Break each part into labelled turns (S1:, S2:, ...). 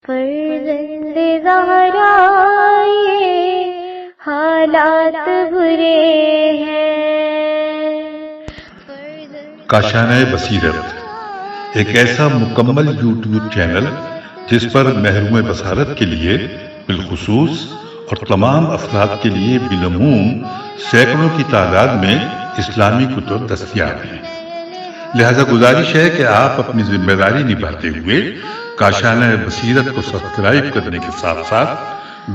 S1: فرزند زہرا یہ حالات برے ہیں۔
S2: کاشانۂ بصیرت ایک ایسا مکمل یوٹیوب چینل جس پر محروم بصارت کے لیے بالخصوص اور تمام افراد کے لیے بالعموم سینکڑوں کی تعداد میں اسلامی کتب دستیاب ہیں۔ لہذا گزارش ہے کہ آپ اپنی ذمہ داری نبھاتے ہوئے کاشانۂ بصیرت کو سبسکرائب کرنے کے ساتھ ساتھ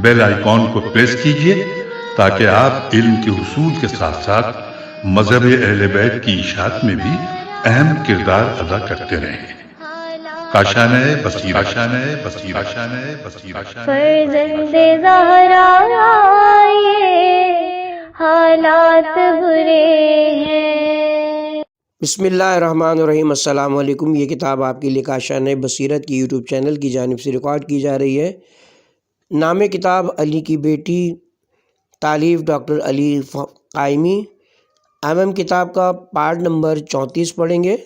S2: بیل آئیکن کو پریس کیجیے تاکہ آپ علم کے حصول کے ساتھ ساتھ مذہب اہل بیت کی اشاعت میں بھی اہم کردار ادا کرتے رہیں۔ کاشانۂ بصیرت، کاشانۂ بصیرت، کاشانۂ بصیرت۔
S1: فرزند زہرا یہ حالات برے ہیں۔
S3: بسم اللہ الرحمن الرحیم۔ السلام علیکم۔ یہ کتاب آپ کے لیے کاشانۂ بصیرت کی یوٹیوب چینل کی جانب سے ریکارڈ کی جا رہی ہے۔ نام کتاب علی کی بیٹی، تالیف ڈاکٹر علی قائمی۔ کتاب کا پارٹ نمبر 34 پڑھیں گے،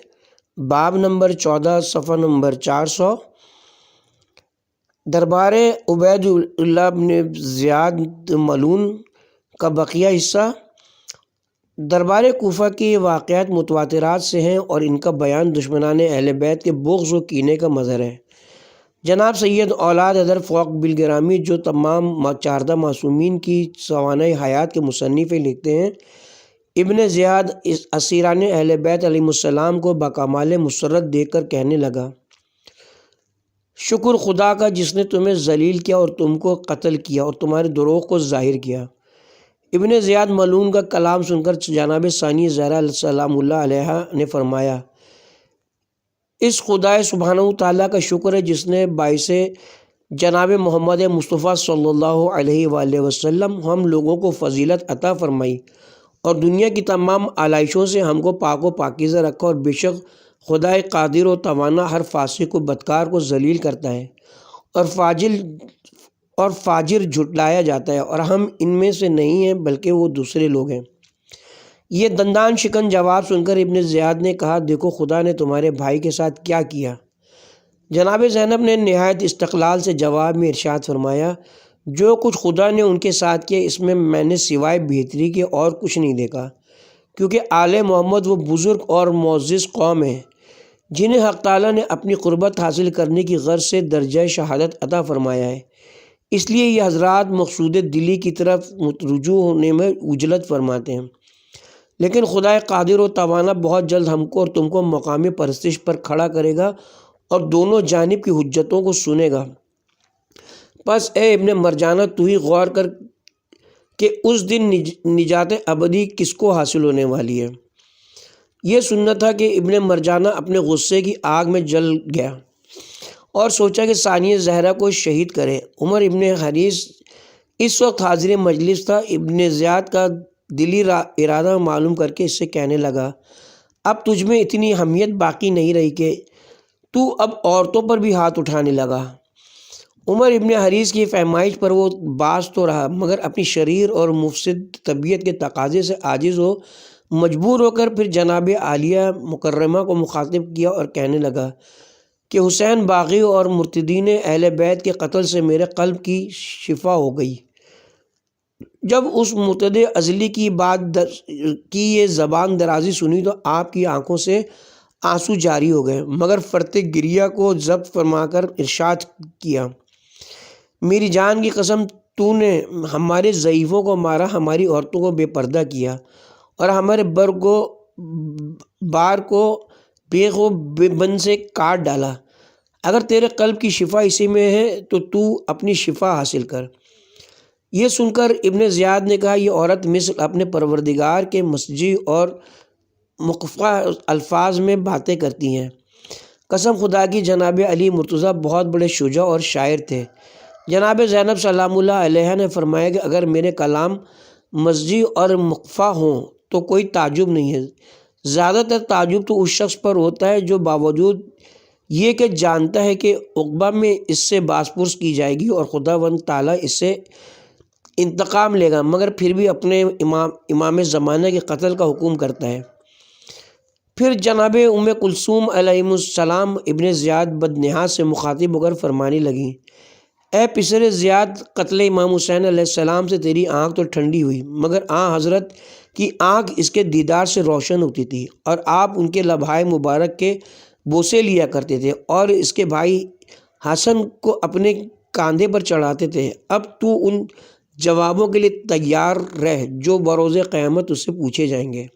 S3: باب نمبر 14، صفحہ نمبر 400۔ دربار عبید اللہ بن زیاد ملعون کا بقیہ حصہ۔ دربار کوفہ کے واقعات متواترات سے ہیں اور ان کا بیان دشمنان اہل بیت کے بغض و کینے کا مظہر ہے۔ جناب سید اولاد حضرت فوق بالگرامی جو تمام 14 معصومین کی سوانح حیات کے مصنف لکھتے ہیں، ابن زیاد اسیران اہل بیت علیہ السلام کو بکمال مسرت دیکھ کر کہنے لگا، شکر خدا کا جس نے تمہیں ذلیل کیا اور تم کو قتل کیا اور تمہارے دروغ کو ظاہر کیا۔ ابن زیاد ملعون کا کلام سن کر جناب ثانی زہرا سلام اللہ علیہا نے فرمایا، اس خدائے سبحانہ تعالیٰ کا شکر ہے جس نے باعث جناب محمد مصطفیٰ صلی اللہ علیہ وآلہ وسلم ہم لوگوں کو فضیلت عطا فرمائی اور دنیا کی تمام آلائشوں سے ہم کو پاک و پاکیزہ رکھا، اور بے شک خدائے قادر و توانا ہر فاسق و بدکار کو ذلیل کرتا ہے اور فاجر جھٹلایا جاتا ہے، اور ہم ان میں سے نہیں ہیں بلکہ وہ دوسرے لوگ ہیں۔ یہ دندان شکن جواب سن کر ابن زیاد نے کہا، دیکھو خدا نے تمہارے بھائی کے ساتھ کیا کیا۔ جناب زینب نے نہایت استقلال سے جواب میں ارشاد فرمایا، جو کچھ خدا نے ان کے ساتھ کیا اس میں نے سوائے بہتری کے اور کچھ نہیں دیکھا، کیونکہ آل محمد وہ بزرگ اور معزز قوم ہے جنہیں حق تعالیٰ نے اپنی قربت حاصل کرنے کی غرض سے درجہ شہادت عطا فرمایا ہے، اس لیے یہ حضرات مقصود دلی کی طرف رجوع ہونے میں عجلت فرماتے ہیں، لیکن خدائے قادر و توانا بہت جلد ہم کو اور تم کو مقام پرستش پر کھڑا کرے گا اور دونوں جانب کی حجتوں کو سنے گا۔ پس اے ابن مرجانہ تو ہی غور کر کہ اس دن نجات ابدی کس کو حاصل ہونے والی ہے۔ یہ سننا تھا کہ ابن مرجانہ اپنے غصے کی آگ میں جل گیا اور سوچا کہ ثانی زہرا کو شہید کرے۔ عمر ابن حریث اس وقت حاضر مجلس تھا۔ ابن زیاد کا دلی ارادہ معلوم کر کے اس سے کہنے لگا، اب تجھ میں اتنی حمیت باقی نہیں رہی کہ تو اب عورتوں پر بھی ہاتھ اٹھانے لگا۔ عمر ابن حریث کی فرمائش پر وہ باز تو رہا، مگر اپنی شریر اور مفسد طبیعت کے تقاضے سے عاجز ہو مجبور ہو کر پھر جناب عالیہ مکرمہ کو مخاطب کیا اور کہنے لگا کہ حسین باغی اور مرتدین اہل بیت کے قتل سے میرے قلب کی شفا ہو گئی۔ جب اس مرتد ازلی کی بات کی یہ زبان درازی سنی تو آپ کی آنکھوں سے آنسو جاری ہو گئے، مگر فرت گریہ کو ضبط فرما کر ارشاد کیا، میری جان کی قسم تو نے ہمارے ضعیفوں کو مارا، ہماری عورتوں کو بے پردہ کیا اور ہمارے بار کو بیغ و بن سے کاٹ ڈالا۔ اگر تیرے قلب کی شفا اسی میں ہے تو اپنی شفا حاصل کر۔ یہ سن کر ابن زیاد نے کہا، یہ عورت مثل اپنے پروردگار کے مسجی اور مقفع الفاظ میں باتیں کرتی ہیں۔ قسم خدا کی جناب علی مرتضیٰ بہت بڑے شجاع اور شاعر تھے۔ جناب زینب سلام اللہ علیہ نے فرمایا کہ اگر میرے کلام مسجی اور مقفع ہوں تو کوئی تعجب نہیں ہے، زیادہ تر تعجب تو اس شخص پر ہوتا ہے جو باوجود یہ کہ جانتا ہے کہ عقبہ میں اس سے باز پرس کی جائے گی اور خداوند تعالیٰ اس سے انتقام لے گا، مگر پھر بھی اپنے امام زمانہ کے قتل کا حکم کرتا ہے۔ پھر جناب ام کلثوم علیہ السلام ابن زیاد بدنہاد سے مخاطب ہو کر فرمانے لگیں، اے پسر زیاد، قتل امام حسین علیہ السلام سے تیری آنکھ تو ٹھنڈی ہوئی، مگر حضرت کی آنکھ اس کے دیدار سے روشن ہوتی تھی، اور آپ ان کے لبھائے مبارک کے بوسے لیا کرتے تھے اور اس کے بھائی حسن کو اپنے کاندھے پر چڑھاتے تھے۔ اب تو ان جوابوں کے لیے تیار رہ جو بروز قیامت اس سے پوچھے جائیں گے۔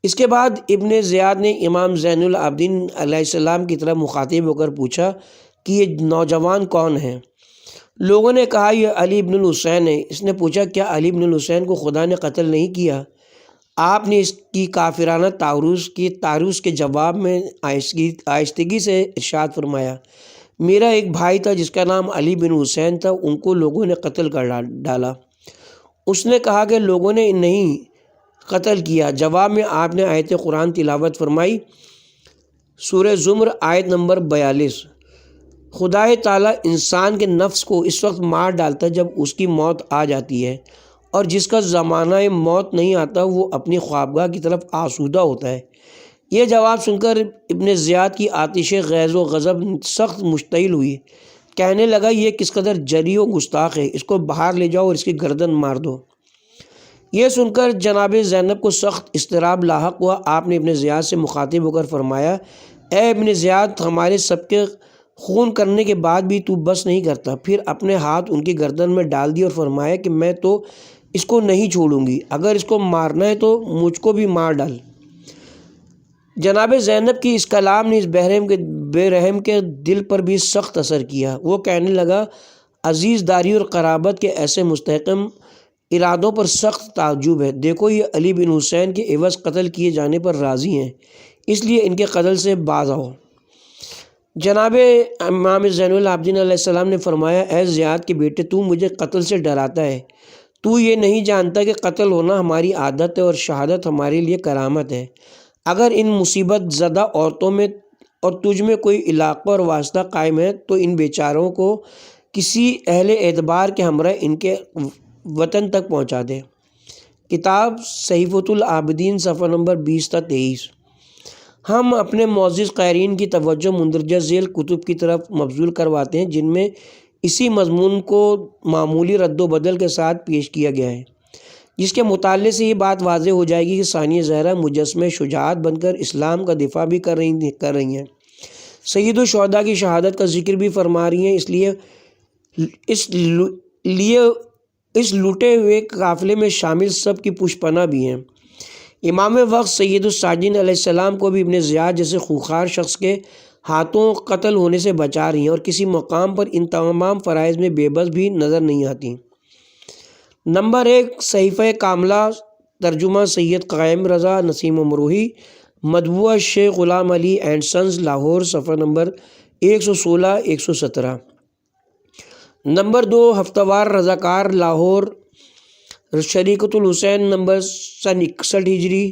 S3: اس کے بعد ابن زیاد نے امام زین العابدین علیہ السلام کی طرف مخاطب ہو کر پوچھا کہ یہ نوجوان کون ہیں؟ لوگوں نے کہا یہ علی ابن الحسین ہے۔ اس نے پوچھا کیا علی ابن الحسین کو خدا نے قتل نہیں کیا؟ آپ نے اس کی کافرانہ تعرض کے جواب میں آہستگی سے ارشاد فرمایا، میرا ایک بھائی تھا جس کا نام علی بن حسین تھا، ان کو لوگوں نے قتل کر ڈالا۔ اس نے کہا کہ لوگوں نے نہیں قتل کیا۔ جواب میں آپ نے آیت قرآن تلاوت فرمائی، سورہ زمر آیت نمبر 42۔ خدا تعالیٰ انسان کے نفس کو اس وقت مار ڈالتا ہے جب اس کی موت آ جاتی ہے، اور جس کا زمانہ موت نہیں آتا وہ اپنی خوابگاہ کی طرف آسودہ ہوتا ہے۔ یہ جواب سن کر ابن زیاد کی آتش غیظ و غضب سخت مشتعل ہوئی۔ کہنے لگا یہ کس قدر جری و گستاخ ہے، اس کو باہر لے جاؤ اور اس کی گردن مار دو۔ یہ سن کر جناب زینب کو سخت اضطراب لاحق ہوا۔ آپ نے ابن زیاد سے مخاطب ہو کر فرمایا، اے ابن زیاد، ہمارے سب کے خون کرنے کے بعد بھی تو بس نہیں کرتا۔ پھر اپنے ہاتھ ان کی گردن میں ڈال دی اور فرمایا کہ میں تو اس کو نہیں چھوڑوں گی، اگر اس کو مارنا ہے تو مجھ کو بھی مار ڈال۔ جناب زینب کی اس کلام نے اس بے رحم کے دل پر بھی سخت اثر کیا۔ وہ کہنے لگا، عزیز داری اور قرابت کے ایسے مستحکم ارادوں پر سخت تعجب ہے۔ دیکھو یہ علی بن حسین کے عوض قتل کیے جانے پر راضی ہیں، اس لیے ان کے قتل سے باز آؤ۔ جناب امام زین العابدین علیہ السلام نے فرمایا، اے زیاد کے بیٹے، تو مجھے قتل سے ڈراتا ہے، تو یہ نہیں جانتا کہ قتل ہونا ہماری عادت ہے اور شہادت ہمارے لیے کرامت ہے۔ اگر ان مصیبت زدہ عورتوں میں اور تجھ میں کوئی علاقہ اور واسطہ قائم ہے تو ان بیچاروں کو کسی اہل اعتبار کے ہمراہ ان کے وطن تک پہنچا دے۔ کتاب صحیفۃ العابدین صفحہ نمبر 20 تا 23۔ ہم اپنے معزز قارئین کی توجہ مندرجہ ذیل کتب کی طرف مبذول کرواتے ہیں جن میں اسی مضمون کو معمولی رد و بدل کے ساتھ پیش کیا گیا ہے، جس کے مطالعے سے یہ بات واضح ہو جائے گی کہ ثانیہ زہرا مجسمہ شجاعت بن کر اسلام کا دفاع بھی کر رہی ہیں، سید الشہداء کی شہادت کا ذکر بھی فرما رہی ہیں، اس لوٹے ہوئے قافلے میں شامل سب کی پشت پناہ بھی ہیں۔ امام وقت سید الساجدین علیہ السلام کو بھی ابن زیاد جیسے خوخار شخص کے ہاتھوں قتل ہونے سے بچا رہی ہیں، اور کسی مقام پر ان تمام فرائض میں بے بس بھی نظر نہیں آتی۔ نمبر 1، صحیفہ کاملہ، ترجمہ سید قائم رضا نسیم امروہی، مطبوعہ شیخ غلام علی اینڈ سنز، لاہور، صفحہ نمبر 116-117۔ نمبر 2، ہفتہ وار رضاکار، لاہور، شریعت الحسین، نمبر سن 61 ہجری،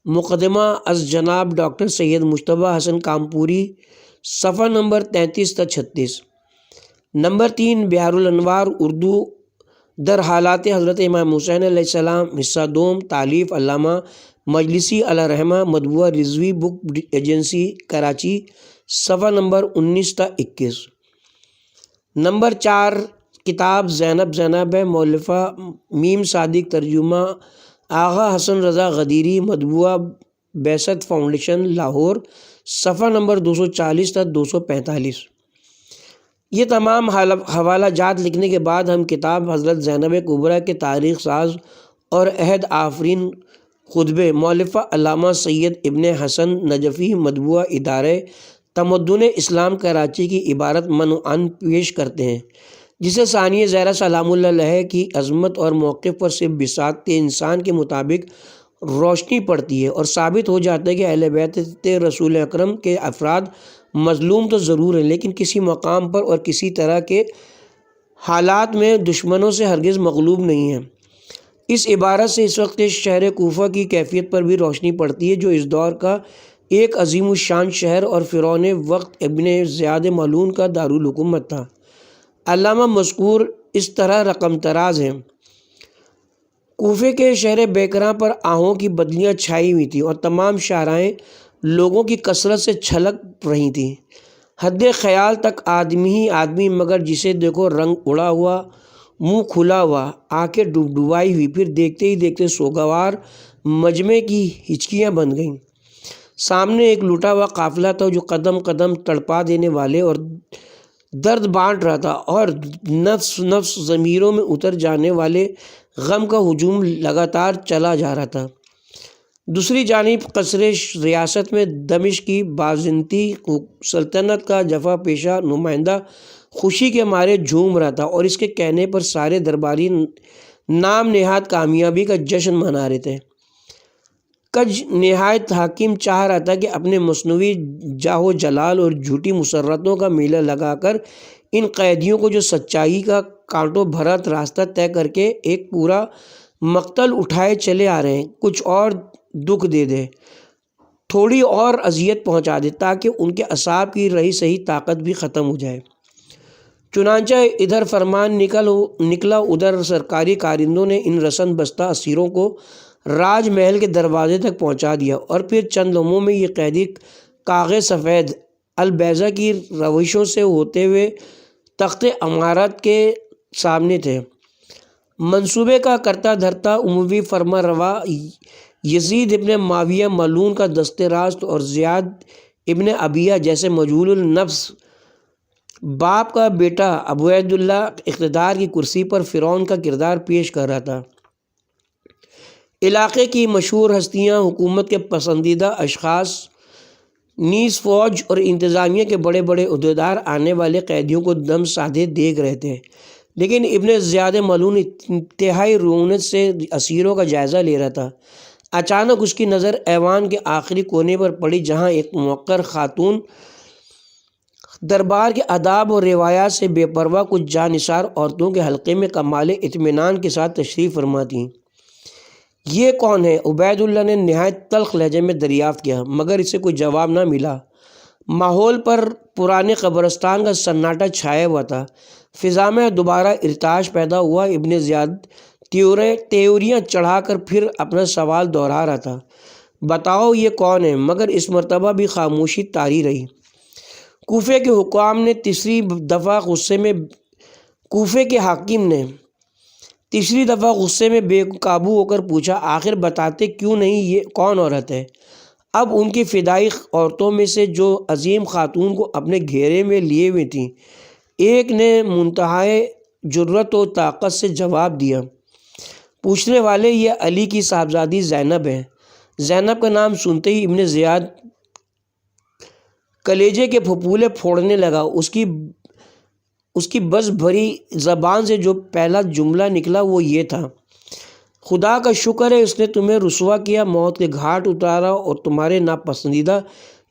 S3: مقدمہ از جناب ڈاکٹر سید مجتبیٰ حسن کامپوری، صفحہ نمبر 33 تا 36۔ نمبر 3، بحار الانوار، اردو، در حالات حضرت امام حسین علیہ السلام، حصہ دوم، تالیف علامہ مجلسی علیہ رحمہ، مطبوعہ رضوی بک ایجنسی، کراچی، صفحہ نمبر 19 تا 21۔ نمبر 4، کتاب زینب ہے، مؤلفہ میم صادق، ترجمہ آغا حسن رضا غدیری، مطبوعہ بیست فاؤنڈیشن، لاہور، صفحہ نمبر 240 تا 245۔ یہ تمام حوالہ جات لکھنے کے بعد ہم کتاب حضرت زینب کبریٰ کے تاریخ ساز اور عہد آفرین خطبے، مؤلفہ علامہ سید ابن حسن نجفی، مطبوعہ ادارہ تمدن اسلام کراچی کی عبارت منعن پیش کرتے ہیں، جسے ثانیہ زہرا سلام اللہ علیہ کی عظمت اور موقف پر صرف بساطت انسان کے مطابق روشنی پڑتی ہے، اور ثابت ہو جاتا ہے کہ اہل بیت رسول اکرم کے افراد مظلوم تو ضرور ہیں، لیکن کسی مقام پر اور کسی طرح کے حالات میں دشمنوں سے ہرگز مغلوب نہیں ہیں۔ اس عبارت سے اس وقت کے شہر کوفہ کی کیفیت پر بھی روشنی پڑتی ہے، جو اس دور کا ایک عظیم الشان شہر اور فرعون وقت ابن زیاد ملعون کا دارالحکومت تھا۔ علامہ مذکور اس طرح رقم تراز ہیں، کوفے کے شہر بیکراں پر آہوں کی بدلیاں چھائی ہوئی تھیں اور تمام شاہراہیں لوگوں کی کثرت سے چھلک رہی تھیں۔ حد خیال تک آدمی ہی آدمی، مگر جسے دیکھو رنگ اڑا ہوا، منہ کھلا ہوا، آنکھیں ڈبائی ہوئی، پھر دیکھتے ہی دیکھتے سوگوار مجمع کی ہچکیاں بن گئیں۔ سامنے ایک لوٹا ہوا قافلہ تھا جو قدم قدم تڑپا دینے والے اور درد بانٹ رہا تھا، اور نفس نفس ضمیروں میں اتر جانے والے غم کا ہجوم لگاتار چلا جا رہا تھا۔ دوسری جانب قصر ریاست میں دمشق کی بازنطی سلطنت کا جفا پیشہ نمائندہ خوشی کے مارے جھوم رہا تھا، اور اس کے کہنے پر سارے درباری نام نہاد کامیابی کا جشن منا رہے تھے۔ کج نہایت حاکم چاہ رہا تھا کہ اپنے مصنوعی جاہ و جلال اور جھوٹی مسرتوں کا میلہ لگا کر ان قیدیوں کو جو سچائی کا کانٹوں بھرا راستہ طے کر کے ایک پورا مقتل اٹھائے چلے آ رہے ہیں، کچھ اور دکھ دے دے، تھوڑی اور اذیت پہنچا دے، تاکہ ان کے اعصاب کی رہی سہی طاقت بھی ختم ہو جائے۔ چنانچہ ادھر فرمان نکلا، ادھر سرکاری کارندوں نے ان رسن بستہ اسیروں کو راج محل کے دروازے تک پہنچا دیا، اور پھر چند لمحوں میں یہ قیدی کاغذ سفید البیضہ کی روشوں سے ہوتے ہوئے تخت امارت کے سامنے تھے۔ منصوبے کا کرتا دھرتا اموی فرما روا یزید ابن معاویہ ملعون کا دست راست اور زیاد ابن ابیہ جیسے مجہول النفس باپ کا بیٹا عبید اللہ اقتدار کی کرسی پر فرعون کا کردار پیش کر رہا تھا۔ علاقے کی مشہور ہستیاں، حکومت کے پسندیدہ اشخاص، نیز فوج اور انتظامیہ کے بڑے بڑے عہدیدار آنے والے قیدیوں کو دم سادھے دیکھ رہے تھے، لیکن ابن زیاد ملعون انتہائی رعونت سے اسیروں کا جائزہ لے رہا تھا۔ اچانک اس کی نظر ایوان کے آخری کونے پر پڑی، جہاں ایک موقر خاتون دربار کے آداب اور روایات سے بے پرواہ کچھ جانثار عورتوں کے حلقے میں کمال اطمینان کے ساتھ تشریف فرما تھیں۔ یہ کون ہے؟ عبید اللہ نے نہایت تلخ لہجے میں دریافت کیا، مگر اسے کوئی جواب نہ ملا۔ ماحول پر پرانے قبرستان کا سناٹا چھایا ہوا تھا۔ فضا میں دوبارہ ارتعاش پیدا ہوا۔ ابن زیاد تیوریاں چڑھا کر پھر اپنا سوال دہرا رہا تھا، بتاؤ یہ کون ہے؟ مگر اس مرتبہ بھی خاموشی طاری رہی۔ کوفے کے حکام نے تیسری دفعہ غصے میں بے قابو ہو کر پوچھا، آخر بتاتے کیوں نہیں یہ کون عورت ہے؟ اب ان کی فدائی عورتوں میں سے جو عظیم خاتون کو اپنے گھیرے میں لیے ہوئے تھیں، ایک نے منتہائے جرأت و طاقت سے جواب دیا، پوچھنے والے یہ علی کی صاحبزادی زینب ہے۔ زینب کا نام سنتے ہی ابن زیاد کلیجے کے پھپھولے پھوڑنے لگا۔ اس کی بس بھری زبان سے جو پہلا جملہ نکلا وہ یہ تھا، خدا کا شکر ہے اس نے تمہیں رسوا کیا، موت کے گھاٹ اتارا اور تمہارے ناپسندیدہ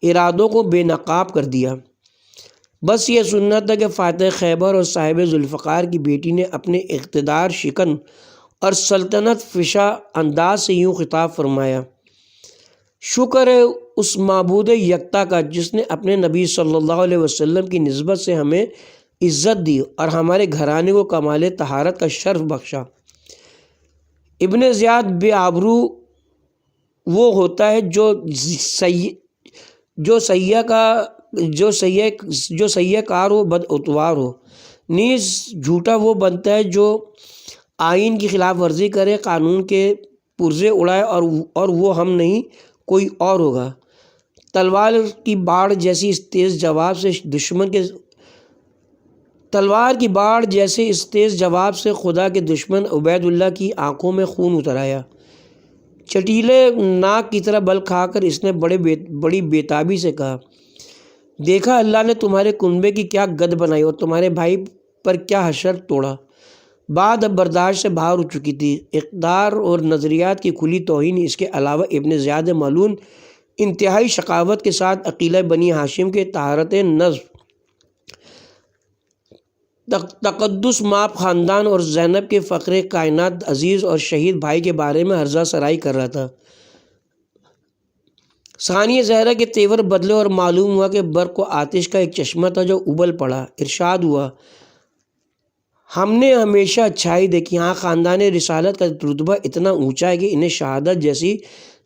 S3: ارادوں کو بے نقاب کر دیا۔ بس یہ سننا تھا کہ فاتح خیبر اور صاحب ذوالفقار کی بیٹی نے اپنے اقتدار شکن اور سلطنت فشا انداز سے یوں خطاب فرمایا، شکر ہے اس معبود یکتا کا جس نے اپنے نبی صلی اللہ علیہ وسلم کی نسبت سے ہمیں عزت دی اور ہمارے گھرانے کو کمال طہارت کا شرف بخشا۔ ابن زیاد بے آبرو وہ ہوتا ہے جو سیاہ کار ہو، بد اتوار ہو، نیز جھوٹا وہ بنتا ہے جو آئین کی خلاف ورزی کرے، قانون کے پرزے اڑائے، اور وہ ہم نہیں کوئی اور ہوگا۔ تلوار کی باڑ جیسے اس تیز جواب سے خدا کے دشمن عبید اللہ کی آنکھوں میں خون اتر آیا۔ چٹیلے ناک کی طرح بل کھا کر اس نے بڑی بیتابی سے کہا، دیکھا اللہ نے تمہارے کنبے کی کیا گد بنائی اور تمہارے بھائی پر کیا حشر توڑا۔ بات اب برداشت سے باہر ہو چکی تھی۔ اقدار اور نظریات کی کھلی توہین، اس کے علاوہ ابن زیاد ملعون انتہائی شقاوت کے ساتھ عقیلہ بنی ہاشم کے طہارت نسب، تقدس مآب خاندان اور زینب کے فخر کائنات عزیز اور شہید بھائی کے بارے میں ہرزہ سرائی کر رہا تھا۔ ثانیہ زہرا کے تیور بدلے اور معلوم ہوا کہ برق و آتش کا ایک چشمہ تھا جو ابل پڑا۔ ارشاد ہوا، ہم نے ہمیشہ اچھائی دیکھی، ہاں خاندان رسالت کا رتبہ اتنا اونچا ہے کہ انہیں شہادت جیسی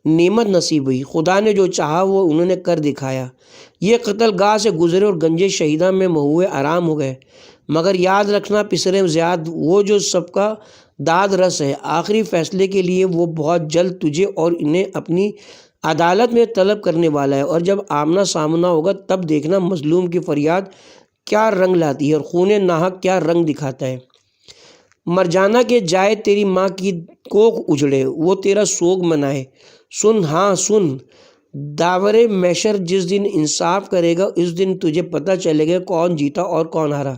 S3: نعمت نصیب ہوئی۔ خدا نے جو چاہا وہ انہوں نے کر دکھایا۔ یہ قتل گاہ سے گزرے اور گنجے شہیداں میں محو آرام ہو گئے، مگر یاد رکھنا پسرے زیاد وہ جو سب کا داد رس ہے، آخری فیصلے کے لیے وہ بہت جلد تجھے اور انہیں اپنی عدالت میں طلب کرنے والا ہے، اور جب آمنا سامنا ہوگا تب دیکھنا مظلوم کی فریاد کیا رنگ لاتی ہے اور خون ناحق کیا رنگ دکھاتا ہے۔ مرجانہ کے جائے تیری ماں کی کوکھ اجڑے، وہ تیرا سوگ منائے، سن ہاں سن، داور محشر جس دن انصاف کرے گا اس دن تجھے پتہ چلے گا کون جیتا اور کون ہارا۔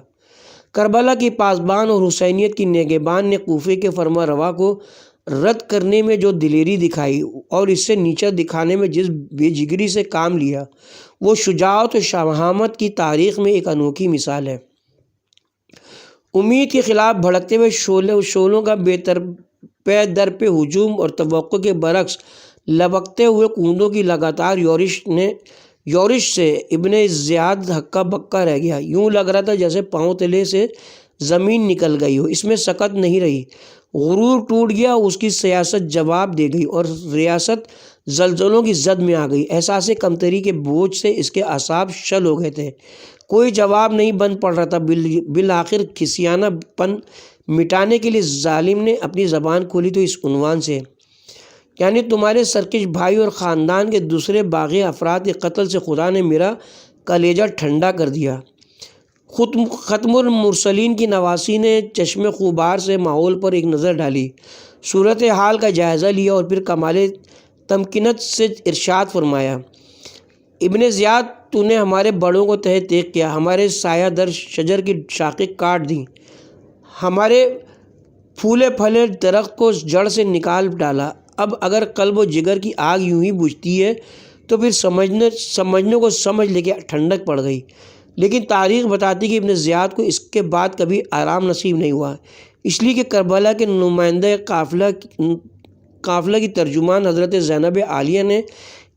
S3: کربلا کی پاسبان اور حسینیت کی نگہبان نے کوفے کے فرما روا کو رد کرنے میں جو دلیری دکھائی اور اس سے نیچا دکھانے میں جس بے جگری سے کام لیا، وہ شجاعت و شہامت کی تاریخ میں ایک انوکھی مثال ہے۔ امید کے خلاف بھڑکتے ہوئے شعلوں کا پے در پہ ہجوم اور توقع کے برعکس لبکتے ہوئے کوندوں کی لگاتار یورش سے ابن زیاد ہکا بکا رہ گیا۔ یوں لگ رہا تھا جیسے پاؤں تلے سے زمین نکل گئی ہو، اس میں سکت نہیں رہی۔ غرور ٹوٹ گیا، اس کی سیاست جواب دے گئی اور ریاست زلزلوں کی زد میں آ گئی۔ احساس کمتری کے بوجھ سے اس کے اعصاب شل ہو گئے تھے، کوئی جواب نہیں بن پڑ رہا تھا۔ بالآخر کھسیانہ پن مٹانے کے لیے ظالم نے اپنی زبان کھولی تو اس عنوان سے، یعنی تمہارے سرکش بھائی اور خاندان کے دوسرے باغی افراد کے قتل سے خدا نے میرا کلیجہ ٹھنڈا کر دیا۔ ختم المرسلین کی نواسی نے چشم خوبار سے ماحول پر ایک نظر ڈالی، صورتحال کا جائزہ لیا اور پھر کمال تمکنت سے ارشاد فرمایا، ابن زیاد تو نے ہمارے بڑوں کو تہ تیغ کیا، ہمارے سایہ در شجر کی شاخیں کاٹ دیں، ہمارے پھولے پھلے درخت کو جڑ سے نکال ڈالا۔ اب اگر قلب و جگر کی آگ یوں ہی بجھتی ہے تو پھر سمجھنے کو سمجھ لے کے ٹھنڈک پڑ گئی۔ لیکن تاریخ بتاتی کہ ابن زیاد کو اس کے بعد کبھی آرام نصیب نہیں ہوا، اس لیے کہ کربلا کے نمائندہ قافلہ کی ترجمان حضرت زینب عالیہ نے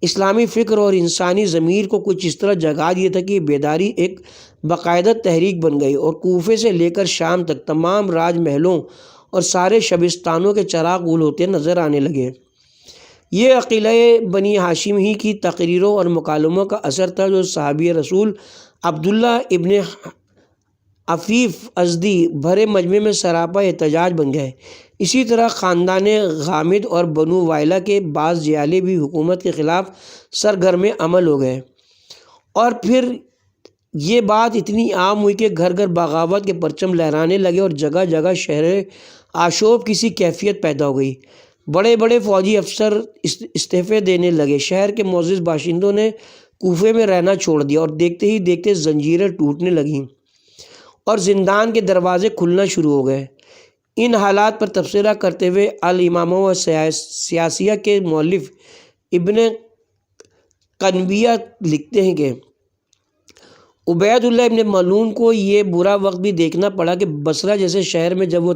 S3: اسلامی فکر اور انسانی ضمیر کو کچھ اس طرح جگا دیا تھا کہ یہ بیداری ایک باقاعدہ تحریک بن گئی اور کوفے سے لے کر شام تک تمام راج محلوں اور سارے شبستانوں کے چراغ گل ہوتے نظر آنے لگے۔ یہ عقیلہ بنی ہاشم ہی کی تقریروں اور مکالموں کا اثر تھا جو صحابی رسول عبداللہ ابن عفیف ازدی بھرے مجمع میں سراپا احتجاج بن گئے۔ اسی طرح خاندان غامد اور بنو وائلہ کے بعض جیالے بھی حکومت کے خلاف سرگرم عمل ہو گئے، اور پھر یہ بات اتنی عام ہوئی کہ گھر گھر بغاوت کے پرچم لہرانے لگے اور جگہ جگہ شہر آشوب کسی کیفیت پیدا ہو گئی۔ بڑے بڑے فوجی افسر استعفے دینے لگے، شہر کے معزز باشندوں نے کوفے میں رہنا چھوڑ دیا اور دیکھتے ہی دیکھتے زنجیریں ٹوٹنے لگیں اور زندان کے دروازے کھلنا شروع ہو گئے۔ ان حالات پر تبصرہ کرتے ہوئے الامامہ و سیاسیہ کے مؤلف ابن قنبیہ لکھتے ہیں کہ عبید اللہ ابن ملعون کو یہ برا وقت بھی دیکھنا پڑا کہ بصرہ جیسے شہر میں جب وہ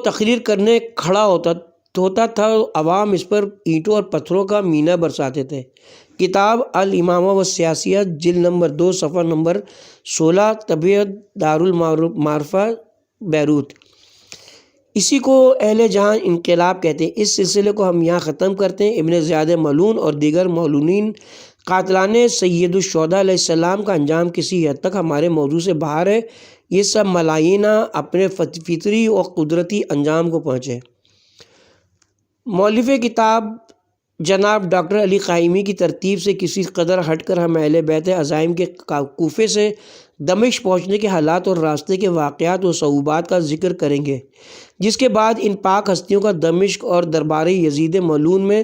S3: تقریر کرنے کھڑا ہوتا تھا عوام اس پر اینٹوں اور پتھروں کا مینہ برساتے تھے۔ کتاب الامامہ و سیاسیہ جلد نمبر 2 صفحہ نمبر 16 طبعت دارالمعارفہ بیروت۔ اسی کو اہل جہاں انقلاب کہتے ہیں۔ اس سلسلے کو ہم یہاں ختم کرتے ہیں۔ ابن زیاد ملعون اور دیگر ملعونین قاتلان سید الشہداء علیہ السلام کا انجام کسی حد تک ہمارے موضوع سے باہر ہے، یہ سب ملائینہ اپنے فطری اور قدرتی انجام کو پہنچے۔ مؤلف کتاب جناب ڈاکٹر علی قائمی کی ترتیب سے کسی قدر ہٹ کر ہم اہل بیت عزائم کے کوفے سے دمشق پہنچنے کے حالات اور راستے کے واقعات و صعوبات کا ذکر کریں گے، جس کے بعد ان پاک ہستیوں کا دمشق اور دربار یزید ملعون میں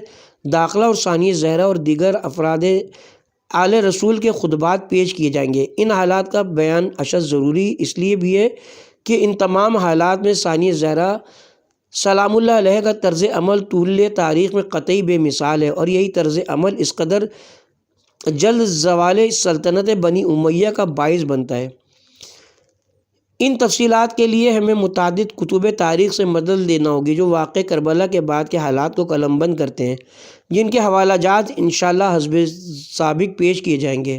S3: داخلہ اور ثانی زہرہ اور دیگر افراد آل رسول کے خطبات پیش کیے جائیں گے۔ ان حالات کا بیان اشد ضروری اس لیے بھی ہے کہ ان تمام حالات میں ثانی زہرہ سلام اللہ علیہ کا طرز عمل طول تاریخ میں قطعی بے مثال ہے، اور یہی طرز عمل اس قدر جلد زوال سلطنت بنی امیہ کا باعث بنتا ہے۔ ان تفصیلات کے لیے ہمیں متعدد کتب تاریخ سے مدد لینا ہوگی جو واقع کربلا کے بعد کے حالات کو قلم بند کرتے ہیں، جن کے حوالہ جات انشاءاللہ حسب سابق پیش کیے جائیں گے۔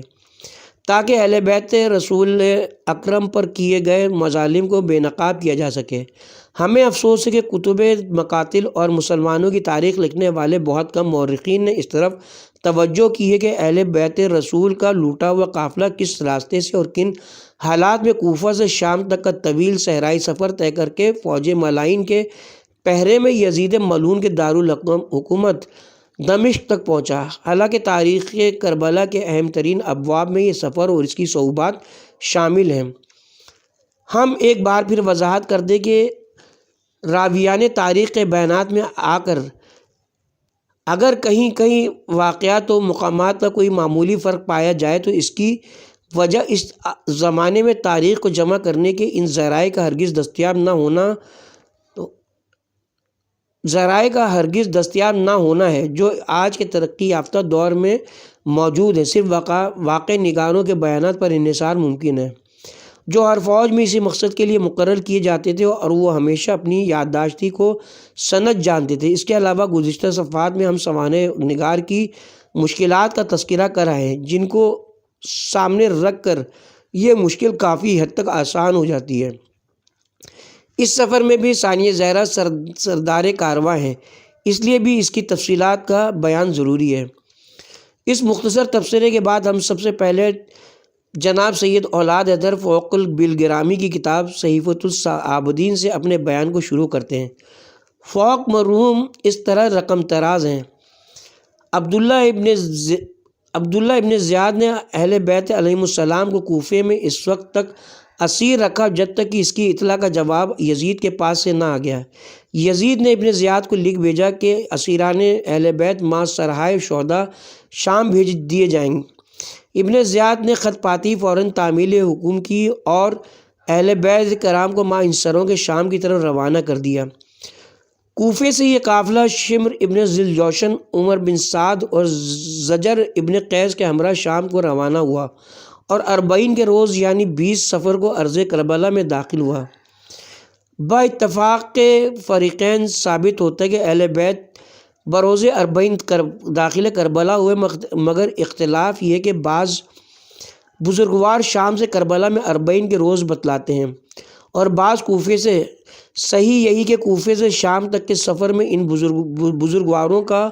S3: تاکہ اہل بیت رسول اکرم پر کیے گئے مظالم کو بے نقاب کیا جا سکے۔ ہمیں افسوس ہے کہ کتب مقاتل اور مسلمانوں کی تاریخ لکھنے والے بہت کم مورخین نے اس طرف توجہ کی ہے کہ اہل بیت رسول کا لوٹا ہوا قافلہ کس راستے سے اور کن حالات میں کوفہ سے شام تک کا طویل صحرائی سفر طے کر کے فوج ملائن کے پہرے میں یزید ملعون کے دارالحکومت دمشق تک پہنچا۔ حالانکہ تاریخ کربلا کے اہم ترین ابواب میں یہ سفر اور اس کی صعوبات شامل ہیں۔ ہم ایک بار پھر وضاحت کر دیں کہ راویان تاریخ کے بیانات میں آ کر اگر کہیں واقعات و مقامات کا کوئی معمولی فرق پایا جائے تو اس کی وجہ اس زمانے میں تاریخ کو جمع کرنے کے ان ذرائع کا ہرگز دستیاب نہ ہونا ہے جو آج کے ترقی یافتہ دور میں موجود ہے۔ صرف واقع نگاروں کے بیانات پر انحصار ممکن ہے جو ہر فوج میں اسی مقصد کے لیے مقرر کیے جاتے تھے اور وہ ہمیشہ اپنی یادداشتی کو سند جانتے تھے۔ اس کے علاوہ گزشتہ صفحات میں ہم سوانح نگار کی مشکلات کا تذکرہ کر رہے ہیں جن کو سامنے رکھ کر یہ مشکل کافی حد تک آسان ہو جاتی ہے۔ اس سفر میں بھی ثانیہ زہرا سردار کارواں ہیں، اس لیے بھی اس کی تفصیلات کا بیان ضروری ہے۔ اس مختصر تبصرے کے بعد ہم سب سے پہلے جناب سید اولاد حیدر فوق البلگرامی کی کتاب صحیفۃ العابدین سے اپنے بیان کو شروع کرتے ہیں۔ فوق مرحوم اس طرح رقم تراز ہیں۔ عبداللہ ابن زیاد نے اہل بیت علیہم السلام کو کوفے میں اس وقت تک اسیر رکھا جب تک کہ اس کی اطلاع کا جواب یزید کے پاس سے نہ آ گیا۔ یزید نے ابن زیاد کو لکھ بھیجا کہ اسیران اہل بیت ما سرحائے شہداء شام بھیج دیے جائیں۔ ابن زیاد نے خط پاتی فوراً تعمیل حکم کی اور اہل بیت کرام کو ما انصروں کے شام کی طرف روانہ کر دیا۔ کوفے سے یہ قافلہ شمر ابن ذی الجوشن، عمر بن سعد اور زجر ابن قیس کے ہمراہ شام کو روانہ ہوا اور 40 کے روز یعنی 20 صفر کو ارض کربلا میں داخل ہوا۔ با اتفاق کے فریقین ثابت ہوتا ہے کہ اہل بیت بروز 40 داخل کربلا ہوئے، مگر اختلاف یہ کہ بعض بزرگوار شام سے کربلا میں 40 کے روز بتلاتے ہیں اور بعض کوفے سے۔ صحیح یہی کہ کوفے سے شام تک کے سفر میں ان بزرگواروں کا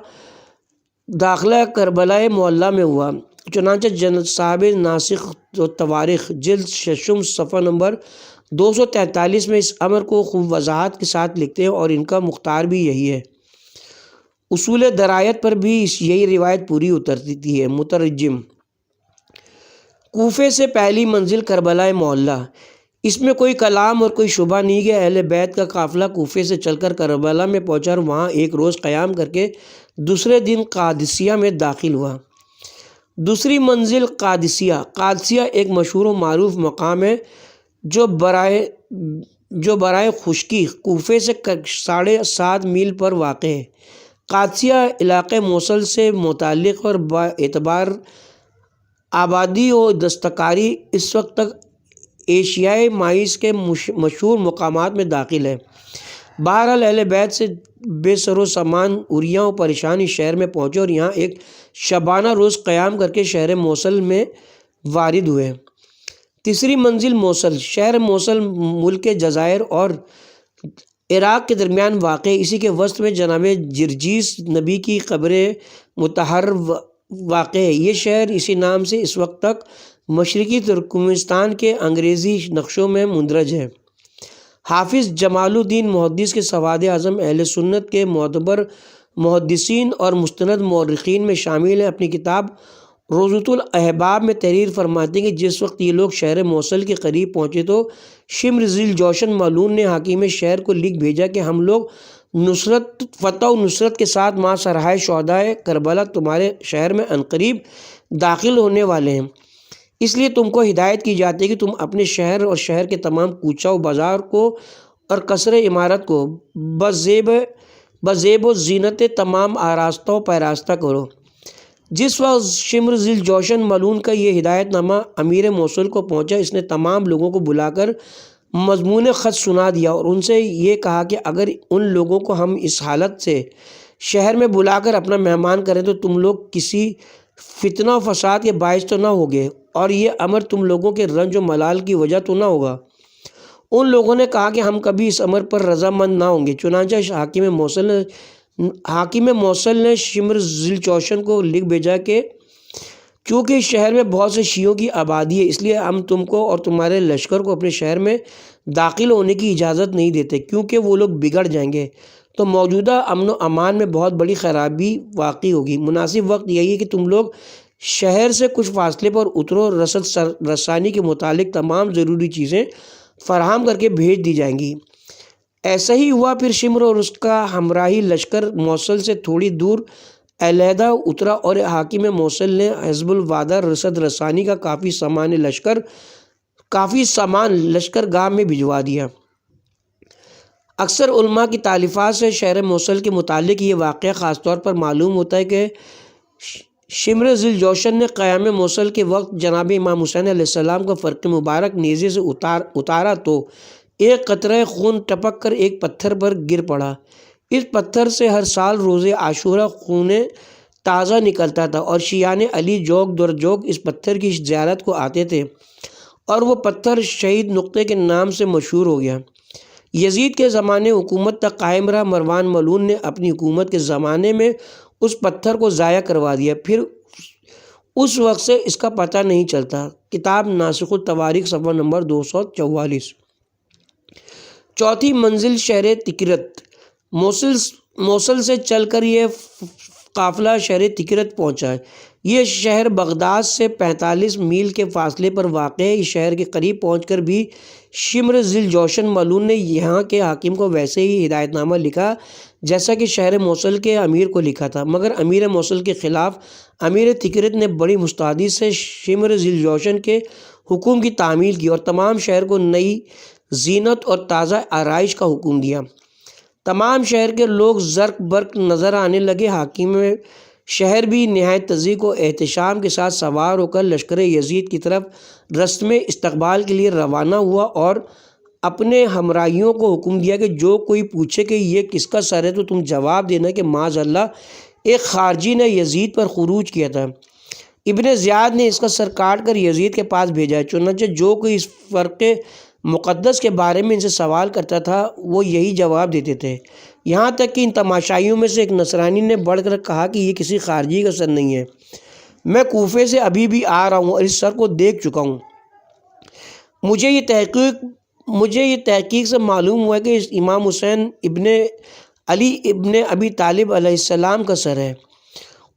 S3: داخلہ کربلا معلیٰ میں ہوا۔ چنانچہ صاحب ناسخ و تواریخ جلد 6 صفحہ نمبر 243 میں اس امر کو خوب وضاحت کے ساتھ لکھتے ہیں اور ان کا مختار بھی یہی ہے۔ اصول درایت پر بھی یہی روایت پوری اترتی ہے۔ مترجم: کوفے سے پہلی منزل کربلا معلیٰ۔ اس میں کوئی کلام اور کوئی شبہ نہیں کہ اہل بیت کا قافلہ کوفے سے چل کر کربلا میں پہنچا اور وہاں ایک روز قیام کر کے دوسرے دن قادسیہ میں داخل ہوا۔ دوسری منزل قادسیہ ایک مشہور و معروف مقام ہے جو برائے خشکی کوفے سے 7.5 میل پر واقع ہے۔ قادسیہ علاقہ موصل سے متعلق اور با اعتبار آبادی و دستکاری اس وقت تک ایشیائے مائز کے مشہور مقامات میں داخل ہے۔ بہرحال اہل بیت سے بے سر و سامان اوریاں و پریشانی شہر میں پہنچے اور یہاں ایک شبانہ روز قیام کر کے شہر موصل میں وارد ہوئے۔ تیسری منزل موصل۔ شہر موصل ملک جزائر اور عراق کے درمیان واقع ہے۔ اسی کے وسط میں جناب جرجیس نبی کی قبر مطہر واقع ہے۔ یہ شہر اسی نام سے اس وقت تک مشرقی ترکمانستان کے انگریزی نقشوں میں مندرج ہے۔ حافظ جمال الدین محدث کے سواد اعظم اہل سنت کے معتبر محدثین اور مستند مورخین میں شامل ہیں۔ اپنی کتاب روضۃ الاحباب میں تحریر فرماتے ہیں کہ جس وقت یہ لوگ شہر موصل کے قریب پہنچے تو شمر ذی الجوشن ملعون نے حاکم شہر کو لکھ بھیجا کہ ہم لوگ فتح و نصرت کے ساتھ ما سرحائے شہداء کربلا تمہارے شہر میں عنقریب داخل ہونے والے ہیں، اس لیے تم کو ہدایت کی جاتی ہے کہ تم اپنے شہر اور شہر کے تمام کوچہ و بازار کو اور قصر عمارت کو بزیب و زینت تمام آراستہ و پیراستہ کرو۔ جس وقت شمر ذی الجوشن ملعون کا یہ ہدایت نامہ امیر موصل کو پہنچا، اس نے تمام لوگوں کو بلا کر مضمون خط سنا دیا اور ان سے یہ کہا کہ اگر ان لوگوں کو ہم اس حالت سے شہر میں بلا کر اپنا مہمان کریں تو تم لوگ کسی فتنہ و فساد کے باعث تو نہ ہوگے، اور یہ امر تم لوگوں کے رنج و ملال کی وجہ تو نہ ہوگا۔ ان لوگوں نے کہا کہ ہم کبھی اس امر پر رضامند نہ ہوں گے۔ چنانچہ حاکم موصل نے شمر ذوالجوشن کو لکھ بھیجا کہ چونکہ اس شہر میں بہت سے شیعوں کی آبادی ہے، اس لیے ہم تم کو اور تمہارے لشکر کو اپنے شہر میں داخل ہونے کی اجازت نہیں دیتے، کیونکہ وہ لوگ بگڑ جائیں گے تو موجودہ امن و امان میں بہت بڑی خرابی واقع ہوگی۔ مناسب وقت یہی ہے کہ تم لوگ شہر سے کچھ فاصلے پر اترو، رسد رسانی کے متعلق تمام ضروری چیزیں فراہم کر کے بھیج دی جائیں گی۔ ایسا ہی ہوا۔ پھر شمر اور اس کا ہمراہی لشکر موصل سے تھوڑی دور علیحدہ اترا، اور حاکم موصل نے حزب الوداع رسد رسانی کا کافی سامان لشکر گاہ میں بھجوا دیا۔ اکثر علماء کی تالیفات سے شہر موصل کے متعلق یہ واقعہ خاص طور پر معلوم ہوتا ہے کہ شمر ذوالجوشن نے قیام موصل کے وقت جناب امام حسین علیہ السلام کا فرق مبارک نیزے سے اتارا تو ایک قطرہ خون ٹپک کر ایک پتھر پر گر پڑا۔ اس پتھر سے ہر سال روز عاشورہ خون تازہ نکلتا تھا، اور شیعان علی جوگ در جوگ اس پتھر کی زیارت کو آتے تھے، اور وہ پتھر شہید نقطے کے نام سے مشہور ہو گیا۔ یزید کے زمانے حکومت تک قائم رہا مروان ملعون نے اپنی حکومت کے زمانے میں اس پتھر کو ضائع کروا دیا، پھر اس وقت سے اس کا پتہ نہیں چلتا۔ کتاب ناسخ التواریخ صفحہ نمبر 244۔ چوتھی منزل شہر تکرت۔ موصل سے چل کر یہ قافلہ شہر تکرت پہنچا۔ یہ شہر بغداد سے 45 میل کے فاصلے پر واقع ہے۔ اس شہر کے قریب پہنچ کر بھی شمر ذوالجوشن ملعون نے یہاں کے حاکم کو ویسے ہی ہدایت نامہ لکھا جیسا کہ شہر موصل کے امیر کو لکھا تھا، مگر امیر موصل کے خلاف امیر تکرت نے بڑی مستعدی سے شمر ذوالجوشن کے حکم کی تعمیل کی، اور تمام شہر کو نئی زینت اور تازہ آرائش کا حکم دیا۔ تمام شہر کے لوگ زرق برق نظر آنے لگے۔ حاکم شہر بھی نہایت تزیق و احتشام کے ساتھ سوار ہو کر لشکر یزید کی طرف رسم استقبال کے لیے روانہ ہوا، اور اپنے ہمراہیوں کو حکم دیا کہ جو کوئی پوچھے کہ یہ کس کا سر ہے تو تم جواب دینا کہ معاذ اللہ ایک خارجی نے یزید پر خروج کیا تھا۔ ابن زیاد نے اس کا سر کاٹ کر یزید کے پاس بھیجا ہے۔ چنانچہ جو کوئی اس فرق مقدس کے بارے میں ان سے سوال کرتا تھا وہ یہی جواب دیتے تھے، یہاں تک کہ ان تماشائیوں میں سے ایک نصرانی نے بڑھ کر کہا کہ یہ کسی خارجی کا سر نہیں ہے، میں کوفے سے ابھی بھی آ رہا ہوں اور اس سر کو دیکھ چکا ہوں۔ مجھے یہ تحقیق سے معلوم ہوا کہ اس امام حسین ابن علی ابن ابی طالب علیہ السلام کا سر ہے۔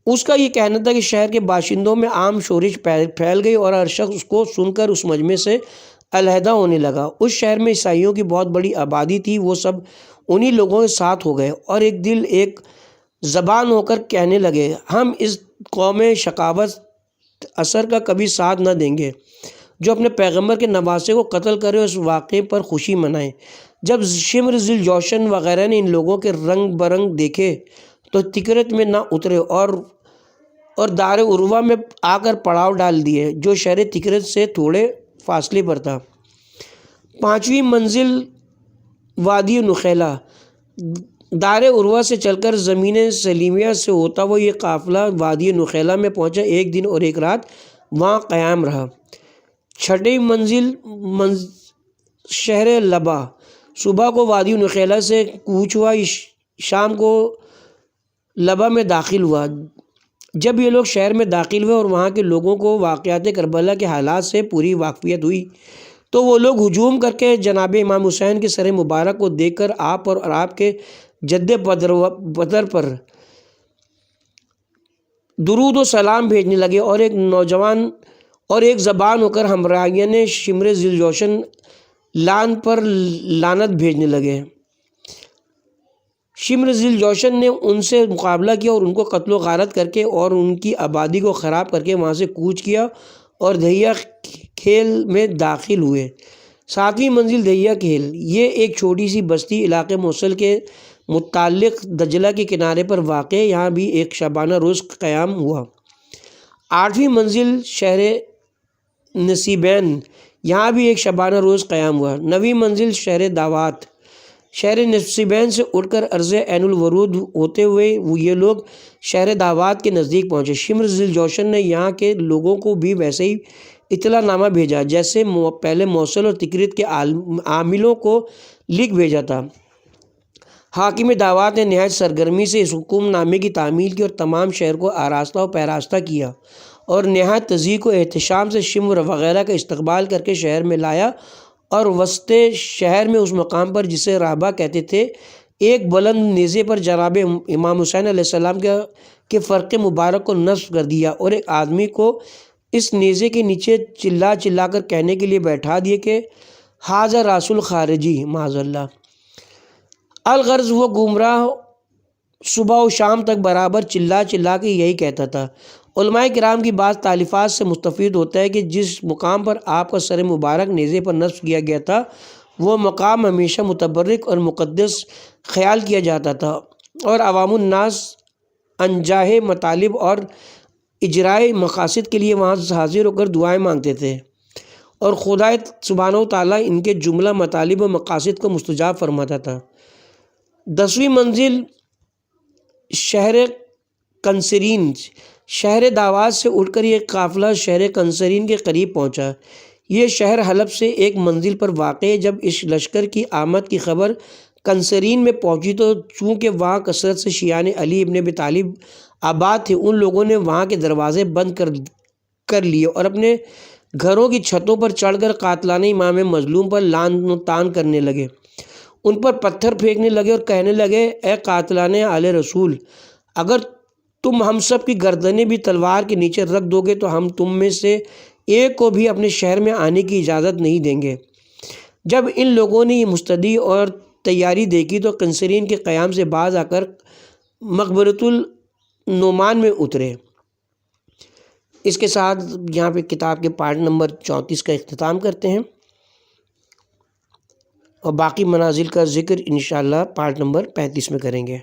S3: اس کا یہ کہنا تھا کہ شہر کے باشندوں میں عام شورش پھیل گئی، اور ہر شخص اس کو سن کر اس مجمع سے علیحدہ ہونے لگا۔ اس شہر میں عیسائیوں کی بہت بڑی آبادی تھی، وہ سب انہی لوگوں کے ساتھ ہو گئے، اور ایک دل ایک زبان ہو کر کہنے لگے، ہم اس قوم شقاوت اثر کا کبھی ساتھ نہ دیں گے جو اپنے پیغمبر کے نواسے کو قتل کرے اور اس واقعے پر خوشی منائے۔ جب شمر ذوالجوشن وغیرہ نے ان لوگوں کے رنگ برنگ دیکھے تو تکرت میں نہ اترے اور دار عروہ میں آ کر پڑاؤ ڈال دیے، جو شہر تکرت سے تھوڑے فاصلے پر تھا۔ پانچویں منزل وادی نخیلہ۔ دار عروہ سے چل کر زمین سلیمیہ سے ہوتا وہ یہ قافلہ وادی نخیلہ میں پہنچا۔ ایک دن اور ایک رات وہاں قیام رہا۔ چھٹی منزل شہر لبا۔ صبح کو وادی نخیلہ سے کوچ ہوا، شام کو لبا میں داخل ہوا۔ جب یہ لوگ شہر میں داخل ہوئے اور وہاں کے لوگوں کو واقعات کربلا کے حالات سے پوری واقفیت ہوئی تو وہ لوگ ہجوم کر کے جناب امام حسین کے سر مبارک کو دیکھ کر آپ اور آپ کے جد بدر پر درود و سلام بھیجنے لگے، اور ایک زبان ہو کر ہمراہیان شمر ذوالجوشن لان پر لعنت بھیجنے لگے۔ شمر ذوالجوشن نے ان سے مقابلہ کیا اور ان کو قتل و غارت کر کے اور ان کی آبادی کو خراب کر کے وہاں سے کوچ کیا اور دہیا کھیل میں داخل ہوئے۔ ساتویں منزل دہیا کھیل۔ یہ ایک چھوٹی سی بستی علاقے موصل کے متعلق دجلہ کے کنارے پر واقع ہے، یہاں بھی ایک شبانہ روز قیام ہوا۔ آٹھویں منزل شہر نصیبین، یہاں بھی ایک شبانہ روز قیام ہوا۔ نویں منزل شہر دعوات، شہر نصیبین سے اٹھ کر عرض عین الورود ہوتے ہوئے یہ لوگ شہر دعوات کے نزدیک پہنچے۔ شمر ذی الجوشن نے یہاں کے لوگوں کو بھی ویسے ہی اطلاع نامہ بھیجا جیسے پہلے موصل اور تکریت کے عاملوں کو لکھ بھیجا تھا۔ حاکم دعوات نے نہایت سرگرمی سے اس حکم نامے کی تعمیل کی اور تمام شہر کو آراستہ و پیراستہ کیا اور نہایت تذیق و احتشام سے شمر وغیرہ کا استقبال کر کے شہر میں لایا اور وسط شہر میں اس مقام پر جسے رابعہ کہتے تھے ایک بلند نیزے پر جناب امام حسین علیہ السلام کے فرق مبارک کو نصب کر دیا اور ایک آدمی کو اس نیزے کے نیچے چلا چلا کر کہنے کے لیے بیٹھا دیے کہ حاضر رسول خارجی معاذ اللہ۔ الغرض وہ گمراہ صبح و شام تک برابر چلا چلا کے یہی کہتا تھا۔ علماء کرام کی بعض تالیفات سے مستفید ہوتا ہے کہ جس مقام پر آپ کا سر مبارک نیزے پر نصب کیا گیا تھا وہ مقام ہمیشہ متبرک اور مقدس خیال کیا جاتا تھا اور عوام الناس انجاہ مطالب اور اجرائے مقاصد کے لیے وہاں حاضر ہو کر دعائیں مانگتے تھے اور خدا سبحانہ و تعالیٰ ان کے جملہ مطالب و مقاصد کو مستجاب فرماتا تھا۔ 10ویں منزل شہر کنسرین۔ شہر دعوات سے اٹھ کر یہ قافلہ شہر کنسرین کے قریب پہنچا۔ یہ شہر حلب سے ایک منزل پر واقع ہے۔ جب اس لشکر کی آمد کی خبر کنسرین میں پہنچی تو چونکہ وہاں کثرت سے شیعان علی ابن ابی طالب آباد تھے، ان لوگوں نے وہاں کے دروازے بند کر لیے اور اپنے گھروں کی چھتوں پر چڑھ کر قاتلانہ امام مظلوم پر لعن و طعن کرنے لگے، ان پر پتھر پھینکنے لگے اور کہنے لگے اے قاتلان آل رسول، اگر تم ہم سب کی گردنیں بھی تلوار کے نیچے رکھ دو گے تو ہم تم میں سے ایک کو بھی اپنے شہر میں آنے کی اجازت نہیں دیں گے۔ جب ان لوگوں نے یہ مستدعی اور تیاری دیکھی تو کنسرین کے قیام سے باز آ کر مقبرۃ النعمان میں اترے۔ اس کے ساتھ یہاں پہ کتاب کے پارٹ نمبر 34 کا اختتام کرتے ہیں اور باقی منازل کا ذکر انشاءاللہ پارٹ نمبر 35 میں کریں گے۔